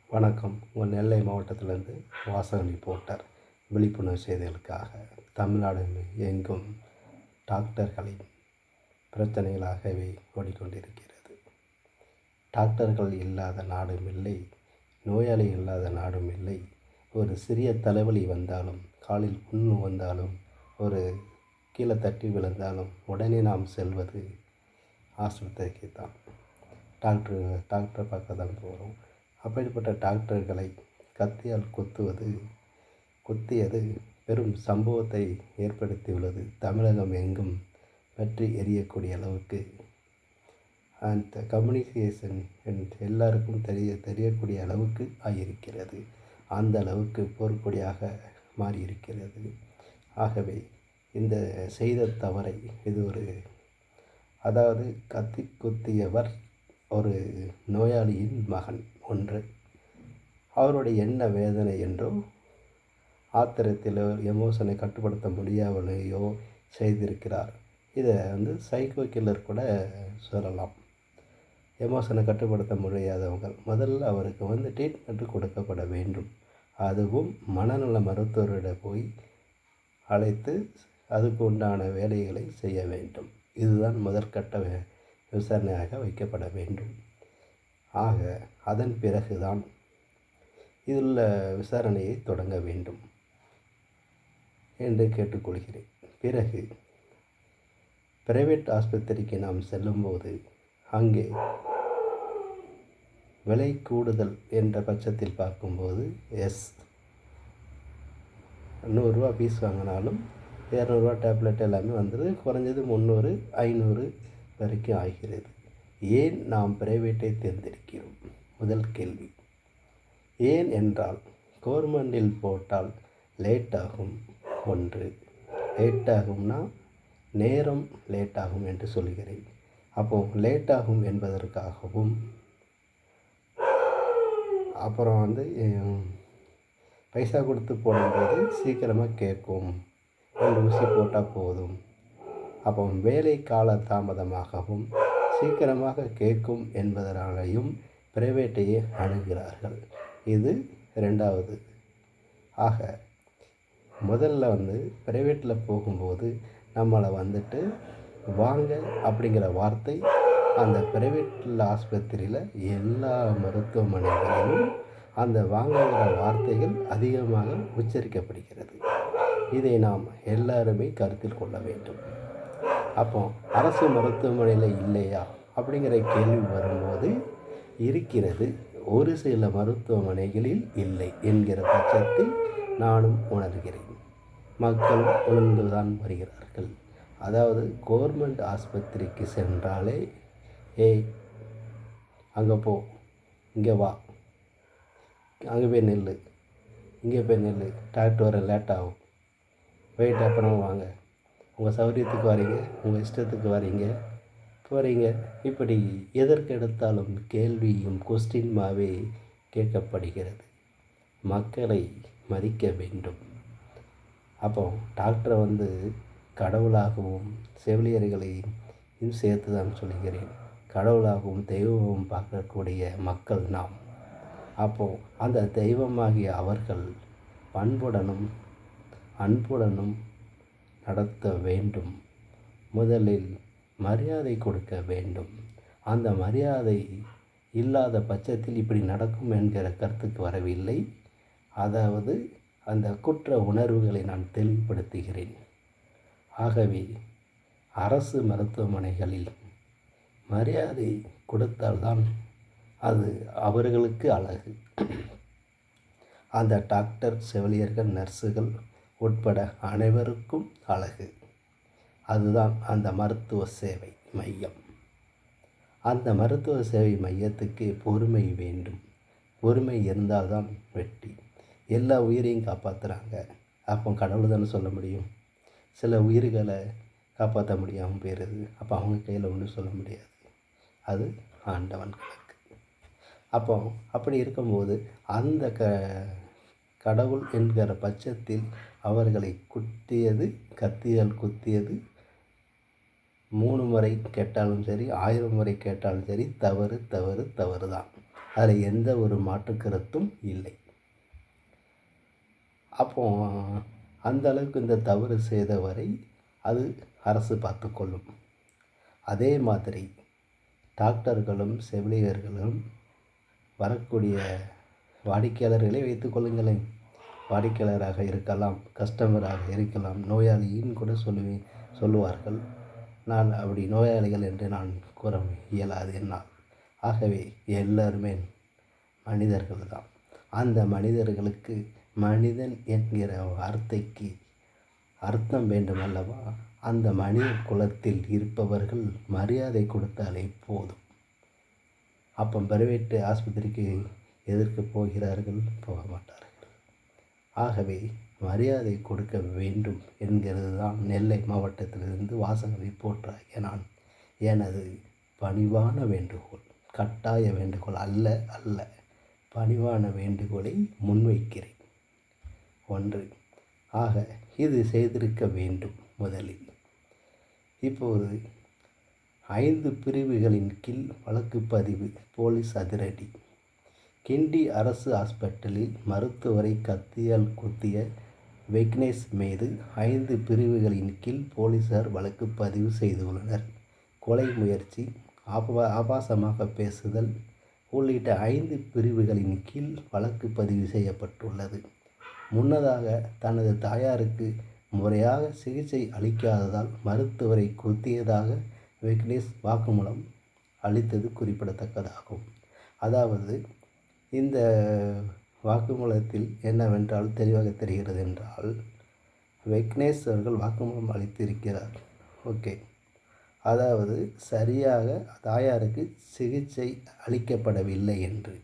வணக்கம். உங்கள் நெல்லை மாவட்டத்திலேருந்து வாசகன் ரிப்போர்ட்டர். விழிப்புணர்வு செய்திகளுக்காக தமிழ்நாடு எங்கும் டாக்டர்களின் பிரச்சனைகளாகவே ஓடிக்கொண்டிருக்கிறது. டாக்டர்கள் இல்லாத நாடும் இல்லை, நோயாளி இல்லாத நாடும் இல்லை. ஒரு சிறிய தலைவலி வந்தாலும், காலில் புண்ணு வந்தாலும், ஒரு கீழே தட்டி விழுந்தாலும் உடனே நாம் செல்வது ஆஸ்பத்திரிக்கு தான். டாக்டர் பார்க்க தான் போகிறோம். அப்படிப்பட்ட டாக்டர்களை கத்தியால் குத்தியது பெரும் சம்பவத்தை ஏற்படுத்தியுள்ளது. தமிழகம் எங்கும் பற்றி எரியக்கூடிய அளவுக்கு அந்த கம்யூனிகேஷன் எல்லாருக்கும் தெரியக்கூடிய அளவுக்கு ஆகியிருக்கிறது. அந்த அளவுக்கு போர்க்கொடியாக மாறியிருக்கிறது. ஆகவே இந்த செய்த தவறை அதாவது கத்தி குத்தியவர் ஒரு நோயாளியின் மகன் ஒன்று. அவருடைய என்ன வேதனை என்றோ, ஆத்திரத்திலோ, எமோஷனை கட்டுப்படுத்த முடியாமலேயோ செய்திருக்கிறார். இதை சைக்கோ கில்லர் கூட சொல்லலாம். எமோஷனை கட்டுப்படுத்த முடியாதவங்க முதல்ல அவருக்கு ட்ரீட்மெண்ட்டு கொடுக்கப்பட வேண்டும். அதுவும் மனநல மருத்துவரிடம் போய் அழைத்து அதுக்கு உண்டான வேலைகளை செய்ய வேண்டும். இதுதான் முதற்கட்ட விசாரணையாக வைக்கப்பட வேண்டும். ஆக அதன் பிறகுதான் இதில் விசாரணையை தொடங்க வேண்டும் என்று கேட்டுக்கொள்கிறேன். பிறகு பிரைவேட் ஆஸ்பத்திரிக்கு நாம் செல்லும்போது அங்கே விலை கூடுதல் என்ற பட்சத்தில் பார்க்கும்போது 100 ஃபீஸ் வாங்கினாலும் 200 டேப்லெட் எல்லாமே வந்துடுது. குறைஞ்சது 300, 500 வரைக்கும் ஆகிறது. ஏன் நாம் பிரைவேட்டை தேர்ந்தெடுக்கிறோம்? முதல் கேள்வி. ஏன் என்றால் கவர்மெண்டில் போட்டால் லேட்டாகும். ஒன்று, லேட்டாகும்னா நேரம் லேட்டாகும் என்று சொல்கிறேன். அப்போ லேட்டாகும் என்பதற்காகவும், அப்புறம் பைசா கொடுத்து போடும்போது சீக்கிரமாக கேட்கும், 2 ஊசி போட்டால் போதும். அப்போ வேலை கால தாமதமாகவும் சீக்கிரமாக கேட்கும் என்பதனாலையும் பிரைவேட்டையே அணுகிறார்கள். இது 2வது. ஆக முதல்ல பிரைவேட்டில் போகும்போது நம்மளை வாங்க அப்படிங்கிற வார்த்தை அந்த பிரைவேட்டில் ஆஸ்பத்திரியில் எல்லா மருத்துவமனைகளிலும் அந்த வாங்குகிற வார்த்தைகள் அதிகமாக உச்சரிக்கப்படுகிறது. இதை நாம் எல்லாருமே கருத்தில் கொள்ள வேண்டும். அப்போ அரசு மருத்துவமனையில் இல்லையா அப்படிங்கிற கேள்வி வரும்போது இருக்கிறது. ஒரு சில மருத்துவமனைகளில் இல்லை என்கிற பட்சத்தில் நானும் உணர்கிறேன். மக்கள் உணர்ந்துதான் வருகிறார்கள். அதாவது கவர்மெண்ட் ஆஸ்பத்திரிக்கு சென்றாலே, ஏய் அங்கே போ, இங்கே வா, அங்கே போய் நெல், இங்கே போய் நெல், டாக்டர் வர லேட் ஆகும், போயிட்டு அப்புறம் வாங்க, உங்கள் சௌகரியத்துக்கு வரீங்க, உங்கள் இஷ்டத்துக்கு வரீங்க போகிறீங்க. இப்படி எதற்கெடுத்தாலும் கேள்வியும் கொஸ்டின்மாவே கேட்கப்படுகிறது. மக்களை மதிக்க வேண்டும். அப்போ டாக்டரை கடவுளாகவும் செவிலியர்களையும் சேர்த்து தான் சொல்கிறேன், கடவுளாகவும் தெய்வமும் பார்க்கக்கூடிய மக்கள் நாம். அப்போது அந்த தெய்வமாகிய அவர்கள் பண்புடனும் அன்புடனும் நடத்த வேண்டும். முதலில் மரியாதை கொடுக்க வேண்டும். அந்த மரியாதை இல்லாத பட்சத்தில் இப்படி நடக்கும் என்கிற கருத்துக்கு வரவில்லை. அதாவது அந்த குற்ற உணர்வுகளை நான் தெளிவுபடுத்துகிறேன். ஆகவே அரசு மருத்துவமனைகளில் மரியாதை கொடுத்தால்தான் அது அவர்களுக்கு அழகு. அந்த டாக்டர், செவிலியர்கள், நர்ஸுகள் உட்பட அனைவருக்கும் அழகு. அதுதான் அந்த மருத்துவ சேவை மையம். அந்த மருத்துவ சேவை மையத்துக்கு பொறுமை வேண்டும். பொறுமை இருந்தால்தான் வெற்றி. எல்லா உயிரையும் காப்பாற்றுறாங்க. அப்போ கடவுள் தானே சொல்ல முடியும். சில உயிர்களை காப்பாற்ற முடியாமல் போயிடுது. அப்போ அவங்க கையில் ஒன்றும் சொல்ல முடியாது. அது ஆண்டவன் கணக்கு. அப்போ அப்படி இருக்கும்போது அந்த கடவுள் என்கிற பட்சத்தில் அவர்களை கத்தியால் குத்தியது 3 முறை கேட்டாலும் சரி, 1000 முறை கேட்டாலும் சரி, தவறு தான். அதில் எந்த ஒரு மாற்று கருத்தும் இல்லை. அப்போ அந்த அளவுக்கு இந்த தவறு செய்தவரை அது அரசு பார்த்துக்கொள்ளும். அதே மாதிரி டாக்டர்களும் செவிலியர்களும் வரக்கூடிய வாடிக்கையாளர்களை வைத்துக்கொள்ளுங்களேன். வாடிக்கையாளராக இருக்கலாம், கஸ்டமராக இருக்கலாம், நோயாளின்னு கூட சொல்லுவார்கள். நான் அப்படி நோயாளிகள் என்று நான் கூற இயலாது என்னால். ஆகவே எல்லாருமே மனிதர்கள் தான். அந்த மனிதர்களுக்கு மனிதன் என்கிற வார்த்தைக்கு அர்த்தம் வேண்டுமல்லவா? அந்த மனித குலத்தில் இருப்பவர்கள் மரியாதை கொடுத்தாலே போதும். அப்போ பிரைவேட்டு ஆஸ்பத்திரிக்கு எதற்கு போகிறார்கள்? போக மாட்டார்கள். ஆகவே மரியாதை கொடுக்க வேண்டும் என்கிறது தான் நெல்லை மாவட்டத்திலிருந்து வாசக ரிப்போர்ட்டராகிய நான் எனது பணிவான வேண்டுகோள், கட்டாய வேண்டுகோள் அல்ல பணிவான வேண்டுகோளை முன்வைக்கிறேன். ஒன்று, ஆக இது செய்திருக்க வேண்டும். முதலில் இப்போது 5 பிரிவுகளின் கீழ் வழக்கு பதிவு. போலீஸ் அதிரடி. கிண்டி அரசு ஹாஸ்பிட்டலில் மருத்துவரை கத்தியால் குத்திய விக்னேஷ் மீது 5 பிரிவுகளின் கீழ் போலீசார் வழக்கு பதிவு செய்துள்ளனர். கொலை முயற்சி, ஆபாசமாக பேசுதல் உள்ளிட்ட 5 பிரிவுகளின் கீழ் வழக்கு பதிவு செய்யப்பட்டுள்ளது. முன்னதாக தனது தாயாருக்கு முறையாக சிகிச்சை அளிக்காததால் மருத்துவரை குத்தியதாக விக்னேஷ் வாக்குமூலம் அளித்தது குறிப்பிடத்தக்கதாகும். அதாவது இந்த வாக்குமூலத்தில் என்னவென்றால் தெளிவாக தெரிகிறது என்றால், விக்னேஷ் அவர்கள் வாக்குமூலம் அளித்திருக்கிறார். ஓகே, அதாவது சரியாக தாயாருக்கு சிகிச்சை அளிக்கப்படவில்லை என்று.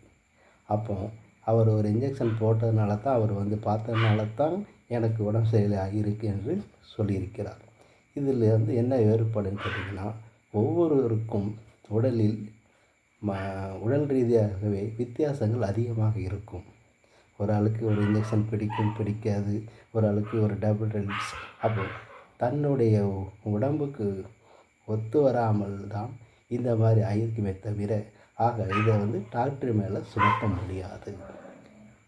அப்போ அவர் ஒரு இன்ஜெக்ஷன் போட்டதுனால தான், அவர் பார்த்ததுனால தான் எனக்கு உடம்பு சரியில்லை ஆகியிருக்கு என்று சொல்லியிருக்கிறார். இதில் என்ன வேறுபாடுன்னு கேட்டிங்கன்னா, ஒவ்வொருவருக்கும் உடலில் உடல் ரீதியாகவே வித்தியாசங்கள் அதிகமாக இருக்கும். ஒரு ஆளுக்கு ஒரு இன்ஜெக்ஷன் பிடிக்காது, ஒரு ஆளுக்கு ஒரு டேப்லெட்ஸ். அப்போ தன்னுடைய உடம்புக்கு ஒத்து வராமல் தான் இந்த மாதிரி ஆயிருக்குமே தவிர, ஆக இதை டாக்டர் மேலே சுமத்த முடியாது.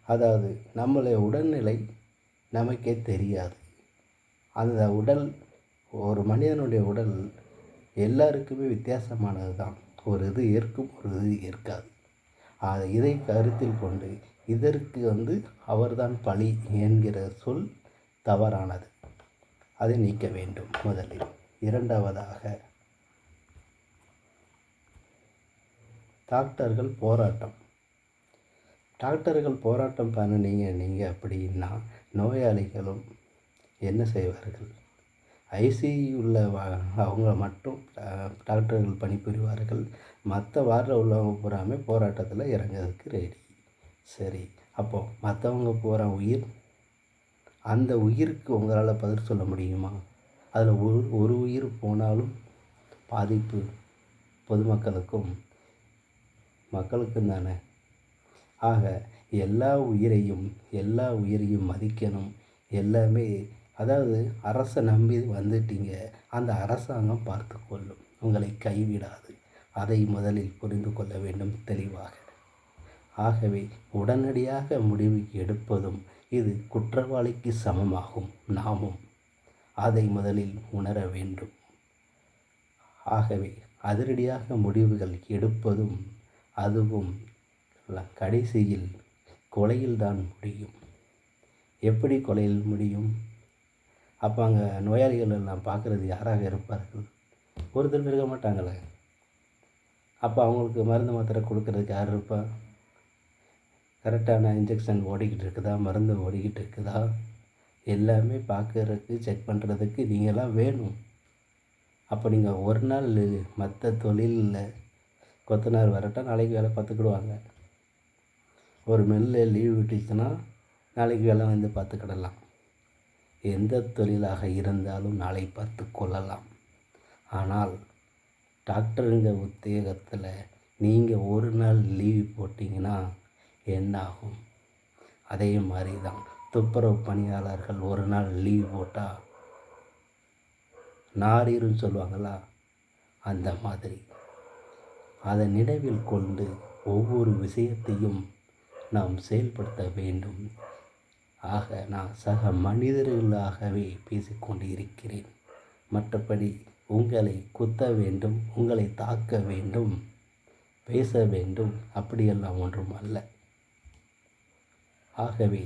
அதாவது நம்மளுடைய உடல்நிலை நமக்கே தெரியாது. அந்த உடல், ஒரு மனிதனுடைய உடல் எல்லாருக்குமே வித்தியாசமானது தான். ஒரு இது ஏற்கும், ஒரு இது ஏற்காது. இதை கருத்தில் கொண்டு இதற்கு அவர்தான் பழி என்கிற சொல் தவறானது. அதை நீக்க வேண்டும் முதலில். இரண்டாவதாக, டாக்டர்கள் போராட்டம் பண்ணினீங்க அப்படின்னா நோயாளிகளும் என்ன செய்வார்கள்? ஐசியூவில் அவங்க மட்டும் டாக்டர்கள் பணிபுரிவார்கள். மற்ற வார்டில் உள்ளவங்க பூராமே போராட்டத்தில் இறங்கிறதுக்கு ரெடி. சரி, அப்போது மற்றவங்க போகிற உயிர், அந்த உயிருக்கு உங்களால் பதில் சொல்ல முடியுமா? அதில் ஒரு உயிர் போனாலும் பாதிப்பு பொதுமக்களுக்கும் மக்களுக்கும் தானே. ஆக எல்லா உயிரையும் மதிக்கணும். எல்லாமே, அதாவது அரசை நம்பி வந்துட்டீங்க, அந்த அரசாங்கம் பார்த்து கொள்ளும், உங்களை கைவிடாது. அதை முதலில் புரிந்து கொள்ள வேண்டும் தெளிவாக. ஆகவே உடனடியாக முடிவு எடுப்பதும் இது குற்றவாளிக்கு சமமாகும். நாமும் அதை முதலில் உணர வேண்டும். ஆகவே அதிரடியாக முடிவுகள் எடுப்பதும் அதுவும் கடைசியில் கொலையில்தான் முடியும். எப்படி கொலையில் முடியும்? அப்போ அங்கே நோயாளிகள் எல்லாம் பார்க்குறது யாராக இருப்பார்கள்? ஒருத்தர் இருக்க மாட்டாங்களே. அப்போ அவங்களுக்கு மருந்து மாத்திரை கொடுக்கறதுக்கு யார் இருப்பா? கரெக்டான இன்ஜெக்ஷன் ஓடிக்கிட்டு இருக்குதா, மருந்து ஓடிக்கிட்டு இருக்குதா, எல்லாமே பார்க்குறதுக்கு, செக் பண்ணுறதுக்கு நீங்களாம் வேணும். அப்போ நீங்கள் ஒரு நாள் மற்ற தொழிலில் கொத்தனார் வரட்டும், நாளைக்கு வேலை பார்த்துக்கிடுவாங்க. ஒரு மில்லில் லீவ் விட்டுச்சுன்னா நாளைக்கு வேலை பார்த்துக்கிடலாம். எந்த தொழிலாக இருந்தாலும் நாளை பார்த்து கொள்ளலாம். ஆனால் டாக்டருங்க உத்தியோகத்தில் நீங்கள் ஒரு நாள் லீவ் போட்டிங்கன்னா என்ன ஆகும்? அதே மாதிரி தான் துப்புரவு பணியாளர்கள் ஒரு நாள் லீவ் போட்டால் நாரீருன்னு சொல்லுவாங்களா, அந்த மாதிரி. அதை நினைவில் கொண்டு ஒவ்வொரு விஷயத்தையும் நாம் செயல்படுத்த வேண்டும். ஆக நான் சக மனிதர்களாகவே பேசிக்கொண்டு இருக்கிறேன். மற்றபடி உங்களை குத்த வேண்டும், உங்களை தாக்க வேண்டும், பேச வேண்டும் அப்படியெல்லாம் ஒன்றும் அல்ல. ஆகவே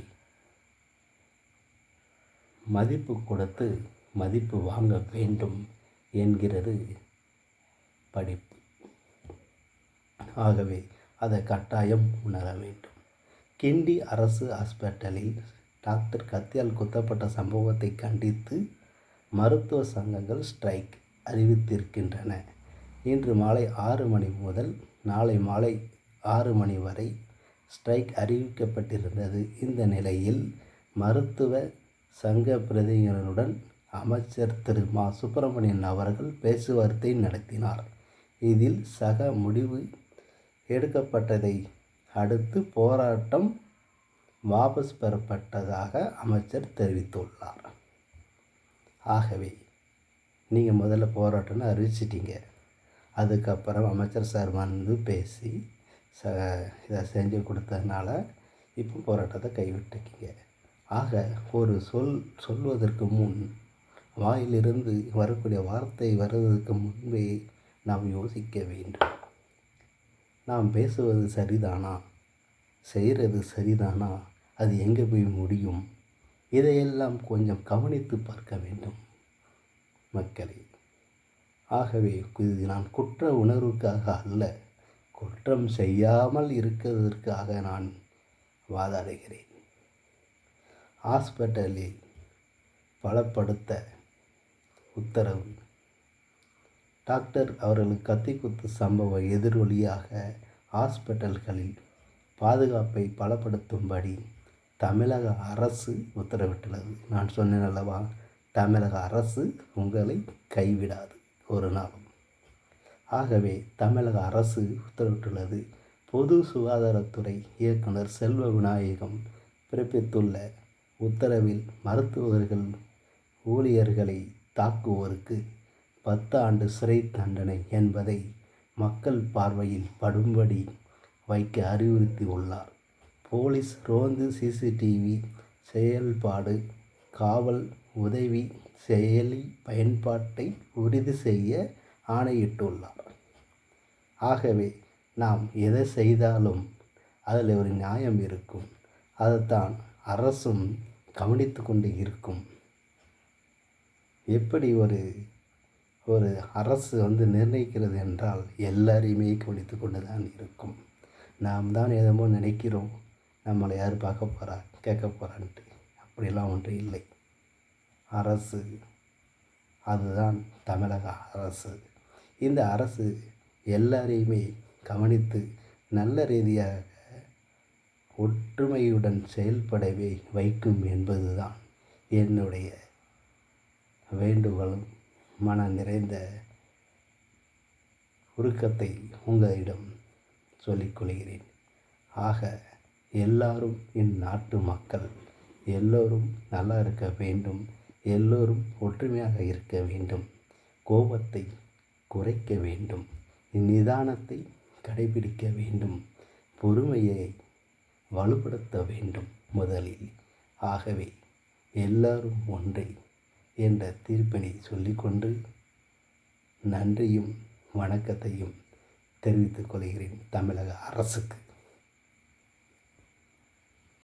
மதிப்பு கொடுத்து மதிப்பு வாங்க வேண்டும் என்கிறது படிப்பு. ஆகவே அதை கட்டாயம் உணர வேண்டும். கிண்டி அரசு ஹாஸ்பிட்டலில் டாக்டர் கத்தியால் குத்தப்பட்ட சம்பவத்தை கண்டித்து மருத்துவ சங்கங்கள் ஸ்ட்ரைக் அறிவித்திருக்கின்றன. இன்று மாலை 6 மணி முதல் நாளை மாலை 6 மணி வரை ஸ்ட்ரைக் அறிவிக்கப்பட்டிருந்தது. இந்த நிலையில் மருத்துவ சங்க பிரதிநிதிகளுடன் அமைச்சர் திரு மா. சுப்பிரமணியன் அவர்கள் பேச்சுவார்த்தை நடத்தினார். இதில் முடிவு எடுக்கப்பட்டதை அடுத்து போராட்டம் வாபஸ் பெறப்பட்டதாக அமைச்சர் தெரிவித்துள்ளார். ஆகவே நீங்கள் முதல்ல போராட்டம்னு அறிவிச்சிட்டீங்க. அதுக்கப்புறம் அமைச்சர் சார் வந்து பேசி இதை செஞ்சு கொடுத்ததுனால இப்போ போராட்டத்தை கைவிட்டுருக்கீங்க. ஆக ஒரு சொல்வதற்கு முன் வாயிலிருந்து வரக்கூடிய வார்த்தை வருவதற்கு முன்பே நாம் யோசிக்க வேண்டும். நாம் பேசுவது சரிதானா, செய்கிறது சரிதானா, அது எங்கே போய் முடியும், இதையெல்லாம் கொஞ்சம் கவனித்து பார்க்க வேண்டும் மக்களே. ஆகவே இது நான் குற்ற உணர்வுக்காக அல்ல, குற்றம் செய்யாமல் இருக்கிறதற்காக நான் வாதாடுகிறேன். ஹாஸ்பிட்டலில் பலப்படுத்த உத்தரவு. டாக்டர் அவர்களுக்கு கத்திக்குத்து சம்பவ எதிரொலியாக ஹாஸ்பிட்டல்களில் பாதுகாப்பை பலப்படுத்தும்படி தமிழக அரசு உத்தரவிட்டுள்ளது. நான் சொன்னேன் அல்லவா, தமிழக அரசு உங்களை கைவிடாது ஒரு நாளும். ஆகவே தமிழக அரசு உத்தரவிட்டுள்ளது. பொது சுகாதாரத்துறை இயக்குனர் செல்வ விநாயகம் பிறப்பித்துள்ள உத்தரவில் மருத்துவர்கள் ஊழியர்களை தாக்குவோருக்கு 10 ஆண்டு சிறை தண்டனை என்பதை மக்கள் பார்வையில் படும்படி வைக்க அறிவுறுத்தியுள்ளார். போலீஸ் ரோந்து சிசிடிவி செயல்பாடு காவல் உதவி செயலி பயன்பாட்டை உறுதி செய்ய ஆணையிட்டுள்ளார். ஆகவே நாம் எதை செய்தாலும் அதில் ஒரு நியாயம் இருக்கும். அதைத்தான் அரசும் கவனித்து கொண்டு இருக்கும். எப்படி ஒரு அரசு நிர்ணயிக்கிறது என்றால் எல்லாரையுமே கவனித்து கொண்டு தான் இருக்கும். நாம் தான் எதமோ நினைக்கிறோம், நம்மளை யார் பார்க்க போகிறா கேட்க போகிறான்ட்டு. அப்படிலாம் ஒன்று இல்லை. அரசு அதுதான் தமிழக அரசு. இந்த அரசு எல்லாரையுமே கவனித்து நல்ல ரீதியாக ஒற்றுமையுடன் செயல்படவே வைக்கும் என்பதுதான் என்னுடைய வேண்டுகோளும் மன நிறைந்த உருக்கத்தை உங்களிடம் சொல்லிக்கொள்கிறேன். ஆக எல்லாரும் இந்நாட்டு மக்கள் எல்லோரும் நல்லா இருக்க வேண்டும், எல்லோரும் ஒற்றுமையாக இருக்க வேண்டும், கோபத்தை குறைக்க வேண்டும், நிதானத்தை கடைபிடிக்க வேண்டும், பொறுமையை வலுப்படுத்த வேண்டும் முதலில். ஆகவே எல்லாரும் ஒன்றே என்ற தீர்ப்பினை சொல்லிக்கொண்டு நன்றியும் வணக்கத்தையும் தெரிவித்துக் கொள்கிறேன் தமிழக அரசுக்கு.